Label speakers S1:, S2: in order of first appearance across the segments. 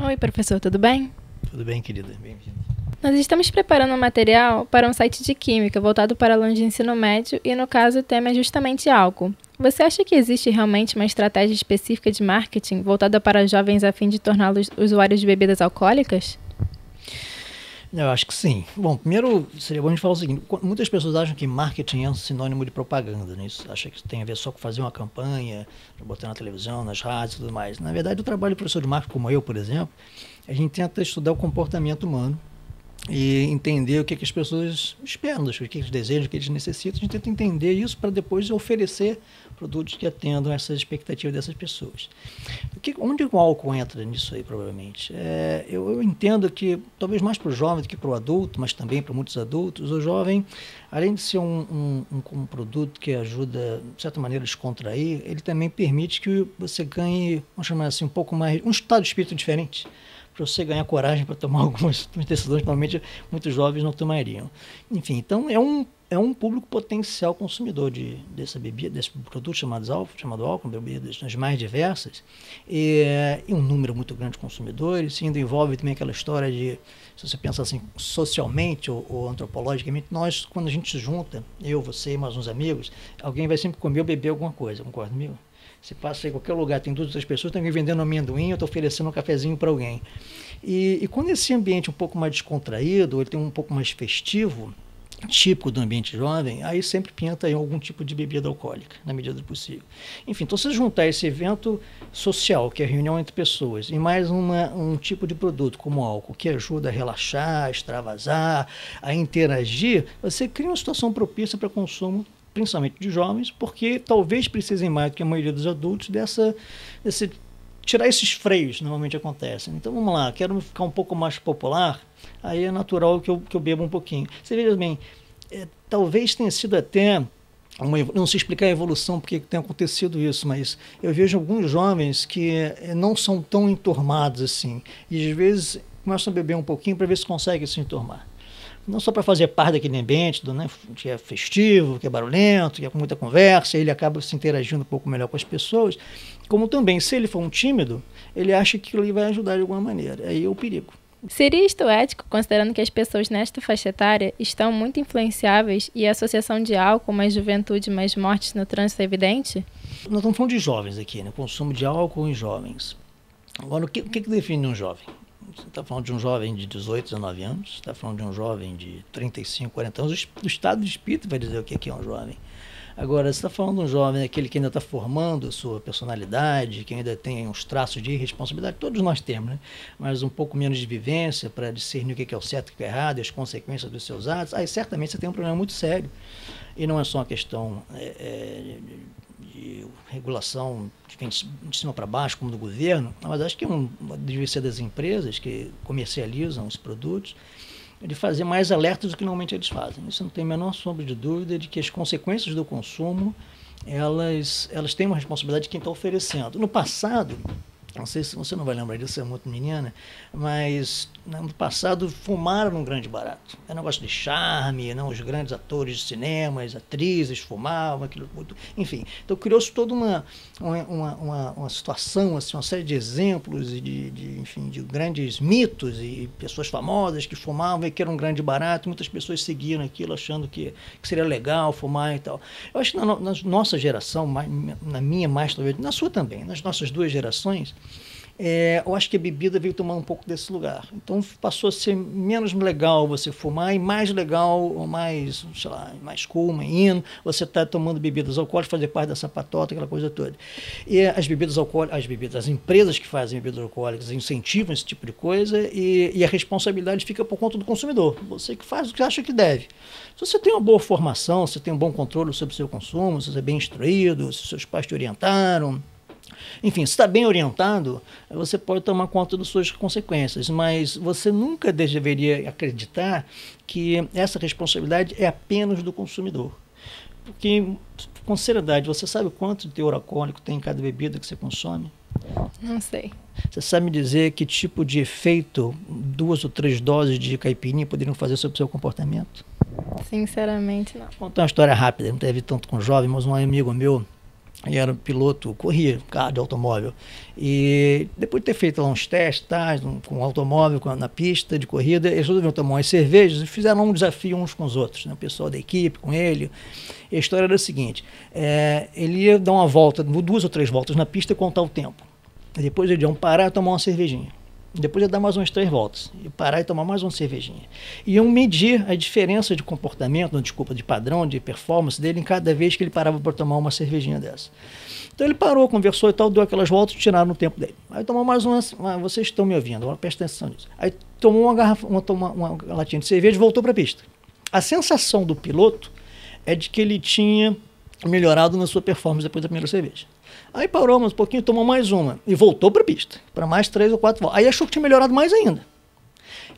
S1: Oi, professor, tudo bem?
S2: Tudo bem, querida? Bem-vindo.
S1: Nós estamos preparando um material para um site de química voltado para alunos de ensino médio e, no caso, o tema é justamente álcool. Você acha que existe realmente uma estratégia específica de marketing voltada para jovens a fim de torná-los usuários de bebidas alcoólicas?
S2: Eu acho que sim. Bom, primeiro seria bom a gente falar o seguinte: muitas pessoas acham que marketing é um sinônimo de propaganda, né? Isso, acha que tem a ver só com fazer uma campanha, botar na televisão, nas rádios e tudo mais. Na verdade, o trabalho do professor de marketing, como eu, por exemplo, a gente tenta estudar o comportamento humano e entender o que as pessoas esperam, o que eles desejam, o que eles necessitam. A gente tenta entender isso para depois oferecer produtos que atendam essas expectativas dessas pessoas. Onde o álcool entra nisso aí, provavelmente? Eu entendo que, talvez mais para o jovem do que para o adulto, mas também para muitos adultos, o jovem, além de ser um produto que ajuda, de certa maneira, a descontrair, ele também permite que você ganhe, vamos chamar assim, um pouco mais, um estado de espírito diferente, para você ganhar coragem para tomar algumas decisões que normalmente muitos jovens não tomariam. Enfim, então é um público potencial consumidor dessa bebida, desse produto chamado álcool, bebidas as mais diversas, e um número muito grande de consumidores. Ainda envolve também aquela história de, se você pensar assim, socialmente ou antropologicamente, nós, quando a gente se junta, eu, você e mais uns amigos, alguém vai sempre comer ou beber alguma coisa, concorda comigo? Você passa em qualquer lugar, tem duas outras pessoas, tem alguém vendendo amendoim, eu estou oferecendo um cafezinho para alguém. E quando esse ambiente é um pouco mais descontraído, ele tem um pouco mais festivo, típico do ambiente jovem, aí sempre pinta em algum tipo de bebida alcoólica, na medida do possível. Enfim, então se juntar esse evento social, que é a reunião entre pessoas, e mais um tipo de produto como álcool, que ajuda a relaxar, a extravasar, a interagir, você cria uma situação propícia para consumo, principalmente de jovens, porque talvez precisem mais do que a maioria dos adultos tirar esses freios que normalmente acontecem. Então vamos lá, quero ficar um pouco mais popular, aí é natural que eu beba um pouquinho. Você veja bem, talvez tenha sido até, não sei explicar a evolução porque tem acontecido isso, mas eu vejo alguns jovens que não são tão enturmados assim, e às vezes começam a beber um pouquinho para ver se conseguem se enturmar. Não só para fazer parte daquele ambiente que é festivo, que é barulhento, que é com muita conversa, ele acaba se interagindo um pouco melhor com as pessoas, como também, se ele for um tímido, ele acha que ele vai ajudar de alguma maneira. Aí é o perigo.
S1: Seria isto ético, considerando que as pessoas nesta faixa etária estão muito influenciáveis e a associação de álcool mais juventude mais mortes no trânsito é evidente?
S2: Nós estamos falando de jovens aqui, né? Consumo de álcool em jovens. Agora, o que define um jovem? Você está falando de um jovem de 18, 19 anos, você está falando de um jovem de 35, 40 anos, o estado de espírito vai dizer o que é um jovem. Agora, você está falando de um jovem, aquele que ainda está formando a sua personalidade, que ainda tem uns traços de irresponsabilidade, todos nós temos, né? Mas um pouco menos de vivência para discernir o que é o certo e o que é errado e as consequências dos seus atos, aí certamente você tem um problema muito sério. E não é só uma questão de regulação que vem de cima para baixo, como do governo, mas acho que deve ser das empresas que comercializam os produtos, de fazer mais alertas do que normalmente eles fazem. Isso não tem a menor sombra de dúvida de que as consequências do consumo, elas têm uma responsabilidade de quem está oferecendo. No passado, não sei se você não vai lembrar disso, é muito menina, mas no passado fumaram um grande barato. Era um negócio de charme, não? Os grandes atores de cinema, as atrizes fumavam, aquilo muito. Enfim, então criou-se toda uma situação, assim, uma série de exemplos enfim, de grandes mitos e pessoas famosas que fumavam e que era um grande barato. Muitas pessoas seguiram aquilo achando que seria legal fumar e tal. Eu acho que na nossa geração, na minha mais talvez, na sua também, nas nossas duas gerações, eu acho que a bebida veio tomar um pouco desse lugar. Então passou a ser menos legal você fumar e mais legal, ou mais, sei lá, mais cool, mais hino, você está tomando bebidas alcoólicas, fazer parte dessa patota, aquela coisa toda. E as bebidas alcoólicas, as empresas que fazem bebidas alcoólicas incentivam esse tipo de coisa e a responsabilidade fica por conta do consumidor. Você que faz o que acha que deve. Se você tem uma boa formação, se você tem um bom controle sobre o seu consumo, se você é bem instruído, se seus pais te orientaram, enfim, se está bem orientado, você pode tomar conta das suas consequências, mas você nunca deveria acreditar que essa responsabilidade é apenas do consumidor. Porque, com seriedade, você sabe quanto de teor alcoólico tem em cada bebida que você consome?
S1: Não sei.
S2: Você sabe me dizer que tipo de efeito 2 ou 3 doses de caipirinha poderiam fazer sobre o seu comportamento?
S1: Sinceramente, não.
S2: Vou contar uma história rápida, não teve tanto com jovem, mas um amigo meu, e era um piloto, corria carro de automóvel. E depois de ter feito lá uns testes com o automóvel, na pista de corrida, eles resolveram tomar umas cervejas e fizeram um desafio uns com os outros, né? O pessoal da equipe, com ele. E a história era a seguinte, ele ia dar uma volta, 2 ou 3 voltas na pista e contar o tempo. E depois eles iam parar e tomar uma cervejinha. Depois ia dar mais umas 3 voltas, e parar e tomar mais uma cervejinha. Iam medir a diferença de comportamento, de padrão, de performance dele em cada vez que ele parava para tomar uma cervejinha dessa. Então ele parou, conversou e tal, deu aquelas voltas e tiraram o tempo dele. Aí tomou mais uma, vocês estão me ouvindo, agora presta atenção nisso. Aí tomou uma latinha de cerveja e voltou para a pista. A sensação do piloto é de que ele tinha melhorado na sua performance depois da primeira cerveja. Aí parou mais um pouquinho, tomou mais uma e voltou para a pista, para mais 3 ou 4 voltas. Aí achou que tinha melhorado mais ainda.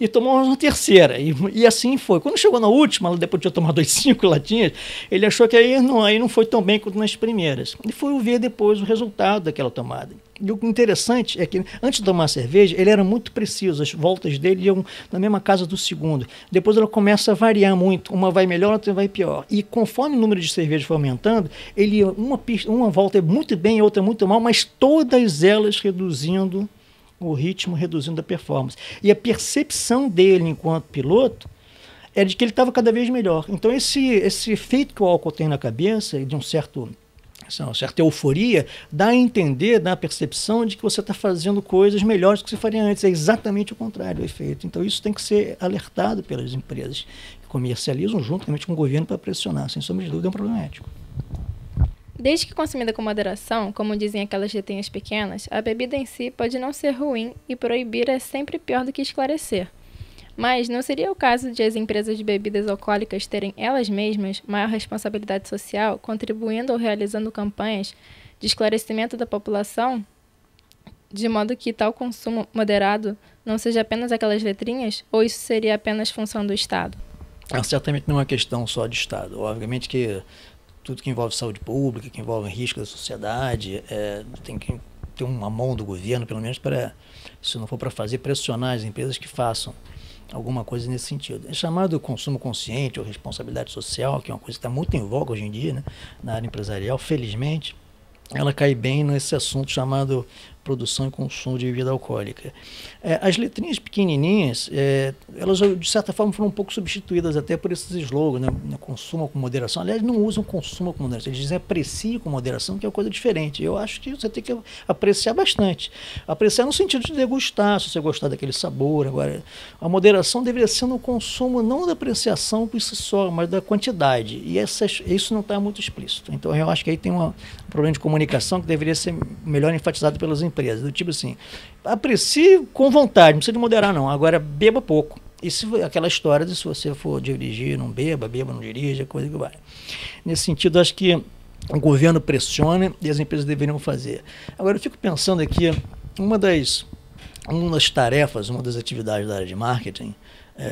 S2: E tomou uma terceira, e assim foi. Quando chegou na última, depois de ter tomado 5 latinhas, ele achou que aí não foi tão bem quanto nas primeiras. E foi ver depois o resultado daquela tomada. E o interessante é que, antes de tomar a cerveja, ele era muito preciso, as voltas dele iam na mesma casa do segundo. Depois ela começa a variar muito, uma vai melhor, outra vai pior. E conforme o número de cervejas foi aumentando, ele ia uma volta muito bem, outra muito mal, mas todas elas reduzindo o ritmo, reduzindo a performance. E a percepção dele enquanto piloto é de que ele estava cada vez melhor. Então esse efeito que o álcool tem na cabeça, de uma certa euforia, dá a entender, dá a percepção de que você está fazendo coisas melhores do que você faria antes. É exatamente o contrário o efeito. Então isso tem que ser alertado pelas empresas que comercializam juntamente com o governo para pressionar. Sem sombra de dúvida, é um problema ético.
S1: Desde que consumida com moderação, como dizem aquelas letrinhas pequenas, a bebida em si pode não ser ruim e proibir é sempre pior do que esclarecer. Mas não seria o caso de as empresas de bebidas alcoólicas terem elas mesmas maior responsabilidade social, contribuindo ou realizando campanhas de esclarecimento da população, de modo que tal consumo moderado não seja apenas aquelas letrinhas, ou isso seria apenas função do Estado?
S2: Certamente não é uma questão só de Estado. Obviamente que tudo que envolve saúde pública, que envolve risco da sociedade, tem que ter uma mão do governo, pelo menos para, se não for para fazer, pressionar as empresas que façam alguma coisa nesse sentido. É chamado consumo consciente ou responsabilidade social, que é uma coisa que está muito em voga hoje em dia, né, na área empresarial, felizmente. Ela cai bem nesse assunto chamado produção e consumo de bebida alcoólica. As letrinhas pequenininhas, elas de certa forma foram um pouco substituídas até por esses slogans, né? Consumo com moderação. Aliás, não usam consumo com moderação, eles dizem aprecie com moderação, que é uma coisa diferente. Eu acho que você tem que apreciar bastante. Apreciar no sentido de degustar, se você gostar daquele sabor. Agora, a moderação deveria ser no consumo, não da apreciação por si só, mas da quantidade. E isso não está muito explícito. Então, eu acho que aí tem um problema de comunicação que deveria ser melhor enfatizado pelas empresas. Do tipo assim, aprecie com vontade, não precisa de moderar não, agora beba pouco. Aquela história de se você for dirigir, não beba, não dirija, coisa que vai. Nesse sentido, acho que o governo pressiona e as empresas deveriam fazer. Agora, eu fico pensando aqui, uma das tarefas, uma das atividades da área de marketing,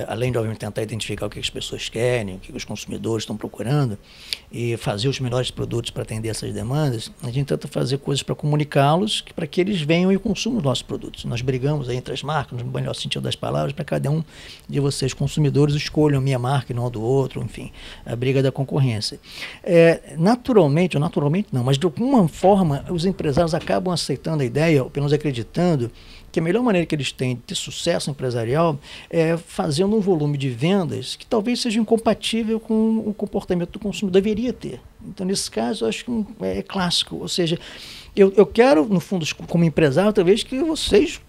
S2: além de, obviamente, tentar identificar o que as pessoas querem, o que os consumidores estão procurando e fazer os melhores produtos para atender essas demandas, a gente tenta fazer coisas para comunicá-los, para que eles venham e consumam os nossos produtos. Nós brigamos aí entre as marcas, no melhor sentido das palavras, para cada um de vocês, consumidores, escolham a minha marca e não a do outro, enfim, a briga da concorrência. Naturalmente não, mas de alguma forma os empresários acabam aceitando a ideia, ou pelo menos acreditando, que a melhor maneira que eles têm de ter sucesso empresarial é fazendo um volume de vendas que talvez seja incompatível com o comportamento do consumidor, deveria ter. Então, nesse caso, eu acho que é clássico. Ou seja, eu quero, no fundo, como empresário, talvez que vocês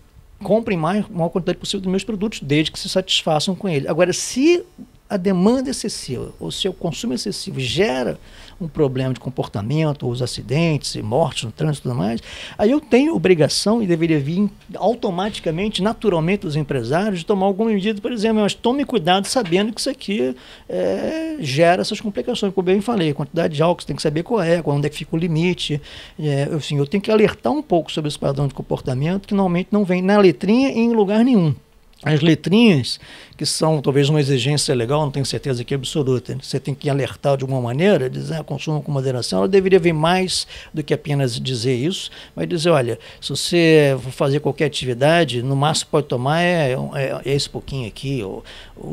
S2: comprem maior quantidade possível dos meus produtos, desde que se satisfaçam com ele. Agora, se a demanda excessiva ou se o consumo excessivo gera um problema de comportamento, ou os acidentes e mortes no trânsito e tudo mais, aí eu tenho obrigação e deveria vir automaticamente, naturalmente, os empresários de tomar alguma medida, por exemplo, mas tome cuidado sabendo que isso aqui gera essas complicações, como eu bem falei, a quantidade de álcool você tem que saber qual é, onde é que fica o limite, assim, eu tenho que alertar um pouco sobre esse padrão de comportamento que normalmente não vem na letrinha e em lugar nenhum. as letrinhas, que são talvez uma exigência legal, não tenho certeza que é absoluta, você tem que alertar de alguma maneira, dizer consuma com moderação, ela deveria vir mais do que apenas dizer isso, mas dizer, olha, se você for fazer qualquer atividade, no máximo pode tomar esse pouquinho aqui, ou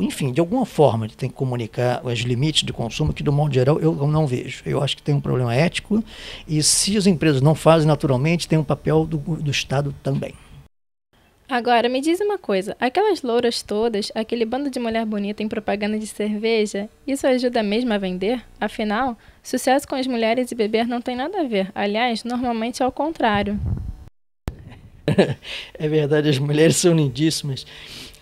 S2: enfim, de alguma forma ele tem que comunicar os limites de consumo, que do modo geral eu não vejo. Eu acho que tem um problema ético, e se as empresas não fazem naturalmente, tem um papel do Estado também.
S1: Agora, me diz uma coisa, aquelas louras todas, aquele bando de mulher bonita em propaganda de cerveja, isso ajuda mesmo a vender? Afinal, sucesso com as mulheres e beber não tem nada a ver. Aliás, normalmente é ao contrário.
S2: É verdade, as mulheres são lindíssimas.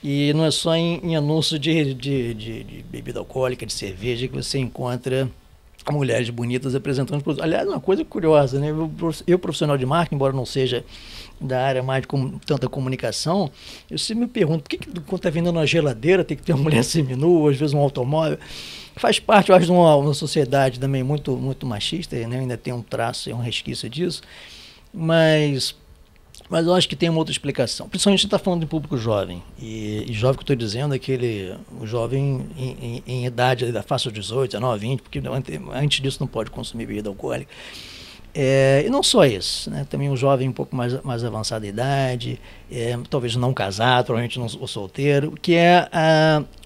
S2: E não é só em anúncio de bebida alcoólica, de cerveja, que você encontra mulheres bonitas apresentando produtos. Aliás, uma coisa curiosa, né? Eu profissional de marketing, embora não seja da área mais de tanta comunicação, eu sempre me pergunto, por que quando está vendendo uma geladeira tem que ter uma mulher seminua, às vezes um automóvel? Faz parte, eu acho, de uma sociedade também muito, muito machista, né? Ainda tem um traço, um resquício disso, mas eu acho que tem uma outra explicação. Principalmente a gente está falando de público jovem. E jovem que eu estou dizendo é o jovem em idade da faixa dos 18, 19, 20, porque antes disso não pode consumir bebida alcoólica. E não só isso, né? Também um jovem um pouco mais avançada de idade, talvez não casado, provavelmente não solteiro, que é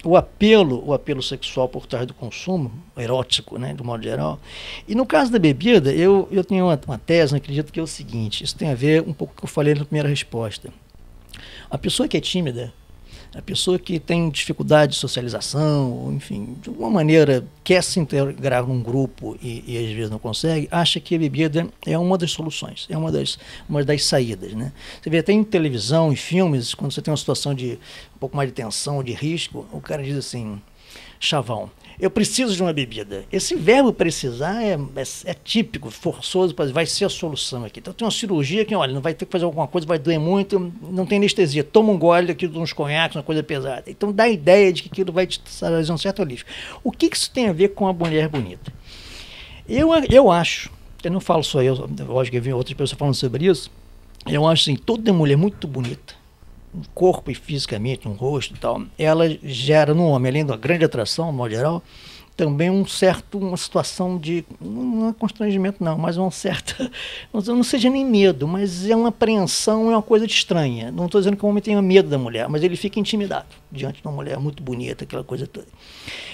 S2: o apelo sexual por trás do consumo, erótico, né, do modo geral. E no caso da bebida, eu tenho uma tese, acredito que é o seguinte, isso tem a ver um pouco com o que eu falei na primeira resposta. A pessoa que é tímida, a pessoa que tem dificuldade de socialização, ou, enfim, de alguma maneira quer se integrar num grupo e às vezes não consegue, acha que a bebida é uma das soluções, é uma das saídas, né? Você vê até em televisão, em filmes, quando você tem uma situação de um pouco mais de tensão, de risco, o cara diz assim, chavão, eu preciso de uma bebida. Esse verbo precisar é típico, forçoso, vai ser a solução aqui. Então tem uma cirurgia que, olha, não vai ter que fazer alguma coisa, vai doer muito, não tem anestesia. Toma um gole daquilo de uns conhaques, uma coisa pesada. Então dá a ideia de que aquilo vai te trazer um certo alívio. O que isso tem a ver com a mulher bonita? Eu acho, eu não falo só eu, lógico que eu vi outras pessoas falando sobre isso, eu acho assim, toda mulher muito bonita, um corpo e fisicamente, um rosto e tal, ela gera no homem, além da grande atração, no modo geral, também uma situação de, não é constrangimento não, mas uma certa, não seja nem medo, mas é uma apreensão, é uma coisa estranha. Não estou dizendo que o homem tenha medo da mulher, mas ele fica intimidado diante de uma mulher muito bonita, aquela coisa toda.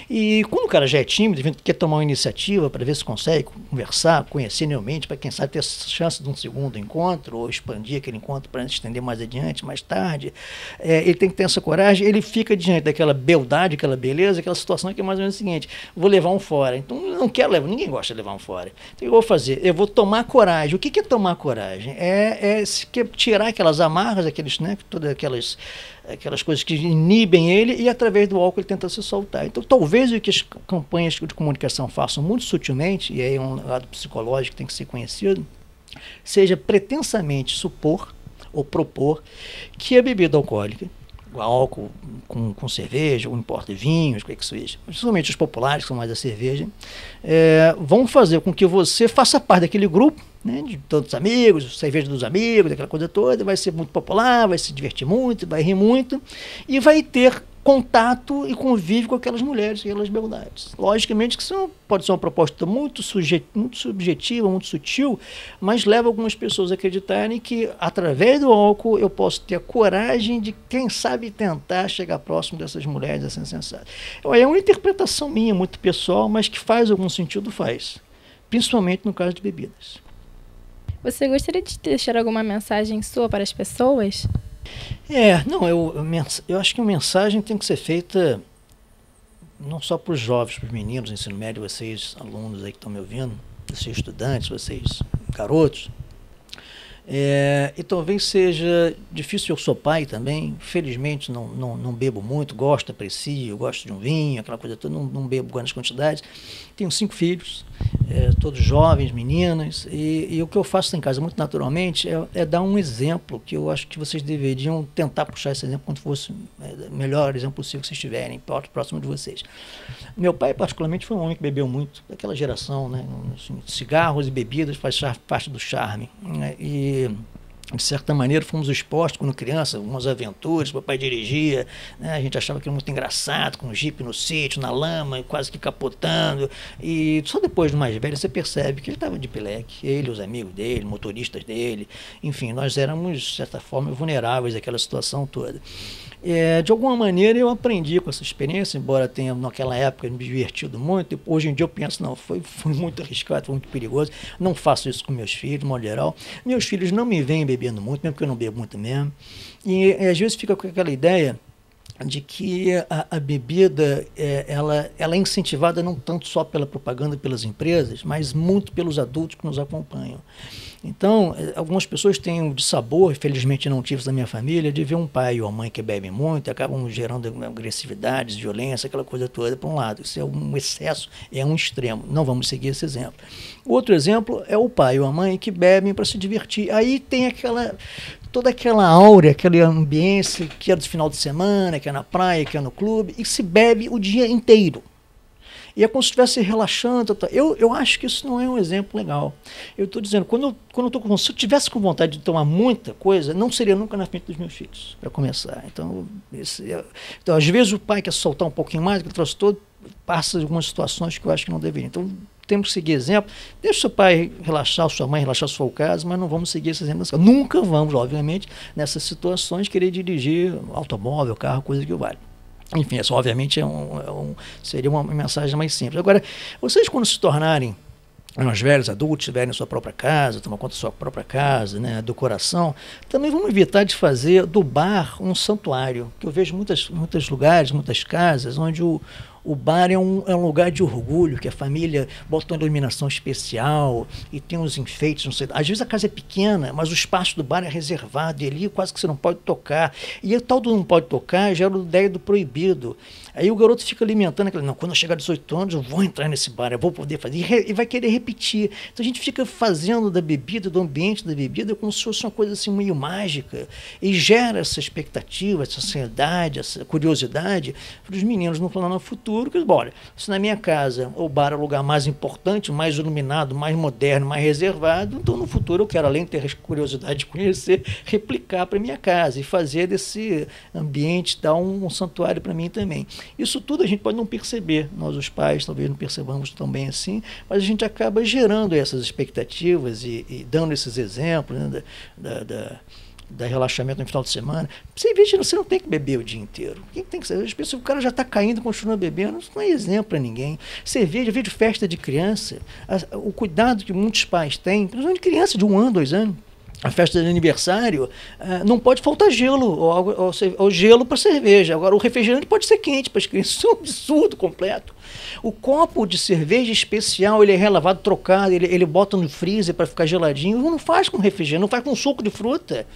S2: E quando o cara já é tímido, quer tomar uma iniciativa para ver se consegue conversar, conhecer realmente, para quem sabe ter chance de um segundo encontro, ou expandir aquele encontro para estender mais adiante, mais tarde, ele tem que ter essa coragem, ele fica diante daquela beldade, aquela beleza, aquela situação que é mais ou menos o seguinte, vou levar um fora. Então, eu não quero levar, ninguém gosta de levar um fora. Então, eu vou fazer, eu vou tomar coragem. O que é tomar coragem? É tirar aquelas amarras, né, todas aquelas coisas que inibem ele e através do álcool ele tenta se soltar. Então talvez o que as campanhas de comunicação façam muito sutilmente, e aí é um lado psicológico que tem que ser conhecido, seja pretensamente supor ou propor que a bebida alcoólica, o álcool com cerveja, ou não importa, vinhos, o que seja, principalmente os populares, que são mais a cerveja, vão fazer com que você faça parte daquele grupo, né, de tantos amigos, cerveja dos amigos, aquela coisa toda, vai ser muito popular, vai se divertir muito, vai rir muito, e vai ter contato e convívio com aquelas mulheres e aquelas beldades. Logicamente que pode ser uma proposta muito subjetiva, muito sutil, mas leva algumas pessoas a acreditarem que, através do álcool, eu posso ter a coragem de, quem sabe, tentar chegar próximo dessas mulheres assim sensatas. É uma interpretação minha, muito pessoal, mas que faz algum sentido, faz. Principalmente no caso de bebidas.
S1: Você gostaria de deixar alguma mensagem sua para as pessoas?
S2: Eu acho que a mensagem tem que ser feita não só para os jovens, para os meninos do ensino médio, vocês alunos aí que estão me ouvindo, vocês estudantes, vocês garotos, e talvez seja difícil, eu sou pai também, felizmente não bebo muito, gosto, aprecio, gosto de um vinho, aquela coisa toda, não bebo grandes quantidades, tenho 5 filhos, todos jovens, meninas, e o que eu faço em casa muito naturalmente é dar um exemplo, que eu acho que vocês deveriam tentar puxar esse exemplo quando fosse o melhor exemplo possível que vocês tiverem, próximo de vocês. Meu pai, particularmente, foi um homem que bebeu muito, daquela geração, né? Assim, cigarros e bebidas faz parte do charme, né? E de certa maneira, fomos expostos quando criança, algumas aventuras, papai dirigia, né? A gente achava aquilo muito engraçado, com um jipe no sítio, na lama, quase que capotando, e só depois, do mais velho, você percebe que ele estava de pileque, ele, os amigos dele, motoristas dele, enfim, nós éramos, de certa forma, vulneráveis àquela situação toda. De alguma maneira eu aprendi com essa experiência, embora tenha naquela época me divertido muito. Hoje em dia eu penso, não, foi muito arriscado, foi muito perigoso, não faço isso com meus filhos, de modo geral. Meus filhos não me veem bebendo muito, mesmo porque eu não bebo muito mesmo, e às vezes fica com aquela ideia de que a bebida ela é incentivada não tanto só pela propaganda pelas empresas, mas muito pelos adultos que nos acompanham. Então, algumas pessoas têm o dissabor, felizmente não tive isso da minha família, de ver um pai ou uma mãe que bebem muito e acabam gerando agressividades, violência, aquela coisa toda para um lado. Isso é um excesso, é um extremo. Não vamos seguir esse exemplo. Outro exemplo é o pai ou a mãe que bebem para se divertir. Aí tem toda aquela áurea, aquele ambiente que é do final de semana, que é na praia, que é no clube, e se bebe o dia inteiro. E é como se estivesse relaxando. Eu acho que isso não é um exemplo legal. Eu estou dizendo, se eu tivesse com vontade de tomar muita coisa, não seria nunca na frente dos meus filhos, para começar. Então, às vezes o pai quer soltar um pouquinho mais, que ele trouxe todo, passa de algumas situações que eu acho que não deveria. Então, temos que seguir exemplo. Deixa o seu pai relaxar, sua mãe relaxar, se for o caso, mas não vamos seguir esses exemplos. Nunca vamos, obviamente, nessas situações, querer dirigir automóvel, carro, coisa que vale. Enfim, isso obviamente seria uma mensagem mais simples. Agora, vocês quando se tornarem mais velhos, adultos, tiverem sua própria casa, tomar conta da sua própria casa, né, do coração, também vamos evitar de fazer do bar um santuário, que eu vejo muitos lugares, muitas casas, onde o bar é um lugar de orgulho, que a família bota uma iluminação especial e tem uns enfeites, não sei. Às vezes a casa é pequena, mas o espaço do bar é reservado e ali quase que você não pode tocar. E o tal do não pode tocar gera a ideia do proibido. Aí o garoto fica alimentando aquilo, não, quando eu chegar a 18 anos eu vou entrar nesse bar, eu vou poder fazer, e vai querer repetir. Então a gente fica fazendo da bebida, do ambiente da bebida, como se fosse uma coisa assim meio mágica, e gera essa expectativa, essa ansiedade, essa curiosidade para os meninos no plano futuro, que, olha, se na minha casa o bar é o lugar mais importante, mais iluminado, mais moderno, mais reservado, então no futuro eu quero, além de ter curiosidade de conhecer, replicar para minha casa e fazer desse ambiente dar um santuário para mim também. Isso tudo a gente pode não perceber, nós os pais talvez não percebamos tão bem assim, mas a gente acaba gerando essas expectativas e dando esses exemplos, né, da relaxamento no final de semana. Cerveja você não tem que beber o dia inteiro. Quem tem que ser? As pessoas, o cara já está caindo e continua bebendo, isso não é exemplo para ninguém. Cerveja, eu vejo festa de criança, o cuidado que muitos pais têm, principalmente criança de 1 ano, 2 anos, a festa de aniversário, não pode faltar gelo, ou gelo para cerveja. Agora, o refrigerante pode ser quente para as crianças. Isso é um absurdo completo. O copo de cerveja especial, ele é relavado, trocado, ele bota no freezer para ficar geladinho. Não faz com refrigerante, não faz com suco de fruta.